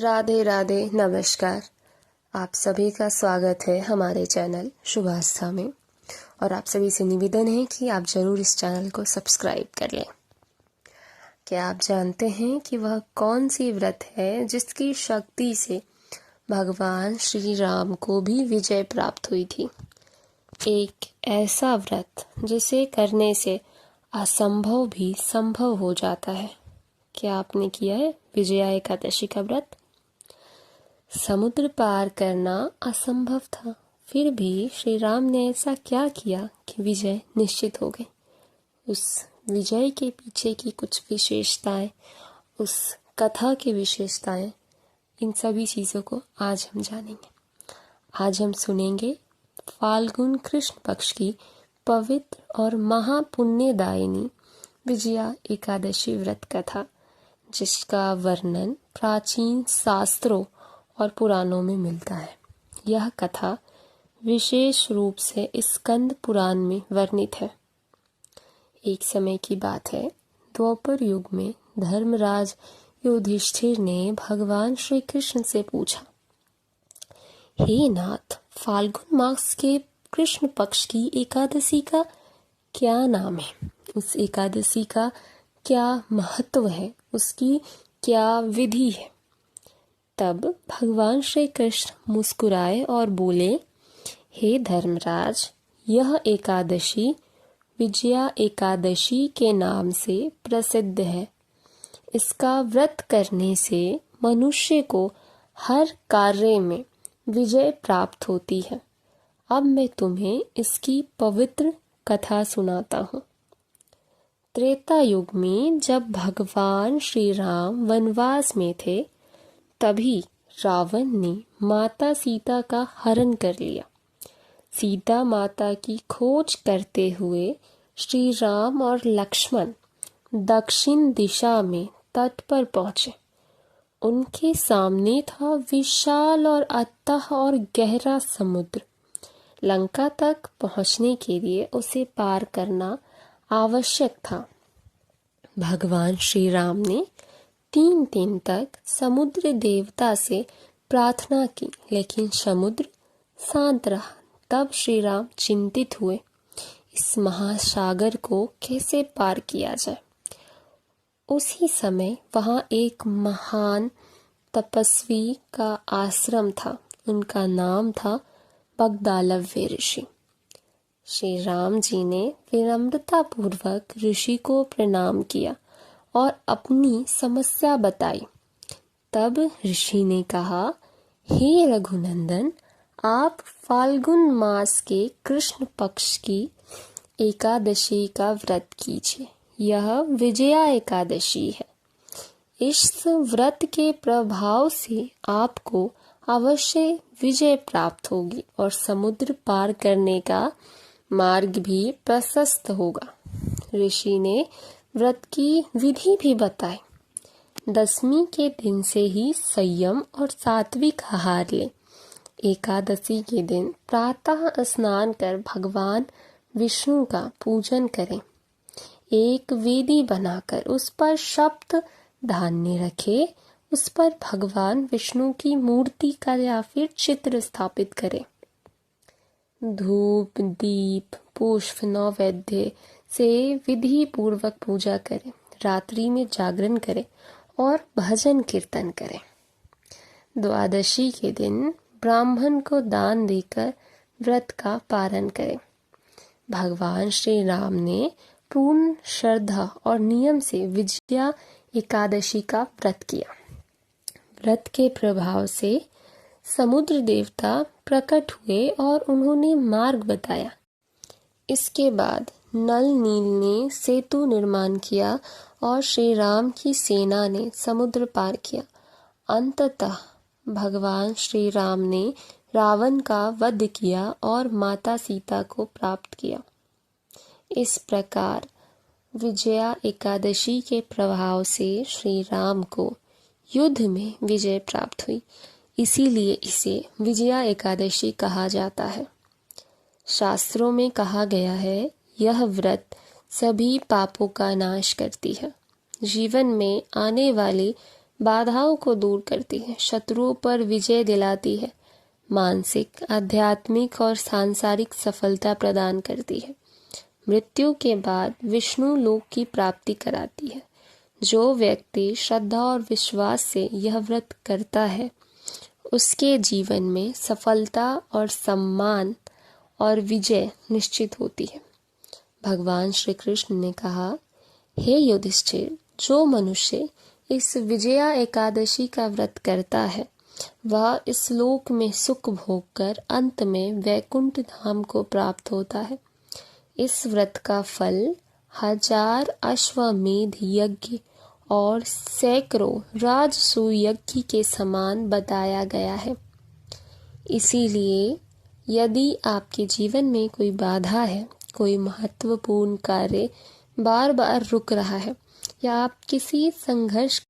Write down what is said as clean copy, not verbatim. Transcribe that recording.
राधे राधे नमस्कार। आप सभी का स्वागत है हमारे चैनल शुभ आस्था में। और आप सभी से निवेदन है कि आप ज़रूर इस चैनल को सब्सक्राइब कर लें। क्या आप जानते हैं कि वह कौन सी व्रत है जिसकी शक्ति से भगवान श्री राम को भी विजय प्राप्त हुई थी। एक ऐसा व्रत जिसे करने से असंभव भी संभव हो जाता है। क्या आपने किया है विजया एकादशी का व्रत? समुद्र पार करना असंभव था, फिर भी श्री राम ने ऐसा क्या किया कि विजय निश्चित हो गई। उस विजय के पीछे की कुछ विशेषताएं, उस कथा की विशेषताएं, इन सभी चीज़ों को आज हम जानेंगे। आज हम सुनेंगे फाल्गुन कृष्ण पक्ष की पवित्र और महापुण्यदायिनी विजया एकादशी व्रत कथा, जिसका वर्णन प्राचीन शास्त्रों और पुराणों में मिलता है। यह कथा विशेष रूप से स्कंद पुराण में वर्णित है। एक समय की बात है, द्वापर युग में धर्मराज युधिष्ठिर ने भगवान श्री कृष्ण से पूछा, हे नाथ, फाल्गुन मास के कृष्ण पक्ष की एकादशी का क्या नाम है? उस एकादशी का क्या महत्व है? उसकी क्या विधि है? तब भगवान श्री कृष्ण मुस्कुराए और बोले, हे धर्मराज, यह एकादशी विजया एकादशी के नाम से प्रसिद्ध है। इसका व्रत करने से मनुष्य को हर कार्य में विजय प्राप्त होती है। अब मैं तुम्हें इसकी पवित्र कथा सुनाता हूँ। त्रेता युग में जब भगवान श्री राम वनवास में थे, तभी रावण ने माता सीता का हरण कर लिया। सीता माता की खोज करते हुए श्री राम और लक्ष्मण दक्षिण दिशा में तट पर पहुंचे। उनके सामने था विशाल और अथाह और गहरा समुद्र। लंका तक पहुंचने के लिए उसे पार करना आवश्यक था। भगवान श्री राम ने 3 दिन तक समुद्र देवता से प्रार्थना की, लेकिन समुद्र शांत रहा। तब श्री राम चिंतित हुए, इस महासागर को कैसे पार किया जाए। उसी समय वहां एक महान तपस्वी का आश्रम था। उनका नाम था बगदालव्य ऋषि। श्री राम जी ने विनम्रता पूर्वक ऋषि को प्रणाम किया और अपनी समस्या बताई। तब ऋषि ने कहा, हे रघुनंदन, आप फाल्गुन मास के कृष्ण पक्ष की एकादशी का व्रत कीजिए। यह विजया एकादशी है। इस व्रत के प्रभाव से आपको अवश्य विजय प्राप्त होगी और समुद्र पार करने का मार्ग भी प्रशस्त होगा। ऋषि ने व्रत की विधि भी बताई। 10वीं के दिन से ही संयम और सात्विक आहार लें। एकादशी के दिन प्रातः स्नान कर भगवान विष्णु का पूजन करें। एक वेदी बनाकर उस पर सप्त धान्य रखें। उस पर भगवान विष्णु की मूर्ति का या फिर चित्र स्थापित करें। धूप, दीप, पुष्प, नैवेद्य से विधि पूर्वक पूजा करें। रात्रि में जागरण करें और भजन कीर्तन करें। द्वादशी के दिन ब्राह्मण को दान देकर व्रत का पारण करें। भगवान श्री राम ने पूर्ण श्रद्धा और नियम से विजया एकादशी का व्रत किया। व्रत के प्रभाव से समुद्र देवता प्रकट हुए और उन्होंने मार्ग बताया। इसके बाद नल नील ने सेतु निर्माण किया और श्री राम की सेना ने समुद्र पार किया। अंततः भगवान श्री राम ने रावण का वध किया और माता सीता को प्राप्त किया। इस प्रकार विजया एकादशी के प्रभाव से श्री राम को युद्ध में विजय प्राप्त हुई। इसीलिए इसे विजया एकादशी कहा जाता है। शास्त्रों में कहा गया है, यह व्रत सभी पापों का नाश करती है। जीवन में आने वाले बाधाओं को दूर करती है, शत्रुओं पर विजय दिलाती है, मानसिक, आध्यात्मिक और सांसारिक सफलता प्रदान करती है। मृत्यु के बाद विष्णु लोक की प्राप्ति कराती है। जो व्यक्ति श्रद्धा और विश्वास से यह व्रत करता है, उसके जीवन में सफलता और सम्मान और विजय निश्चित होती है। भगवान श्री कृष्ण ने कहा, हे युधिष्ठिर, जो मनुष्य इस विजया एकादशी का व्रत करता है, वह इस लोक में सुख भोग कर अंत में वैकुंठ धाम को प्राप्त होता है। इस व्रत का फल 1000 अश्वमेध यज्ञ और सैकड़ों राजसूय यज्ञ के समान बताया गया है। इसीलिए यदि आपके जीवन में कोई बाधा है, कोई महत्वपूर्ण कार्य बार बार रुक रहा है, या आप किसी संघर्ष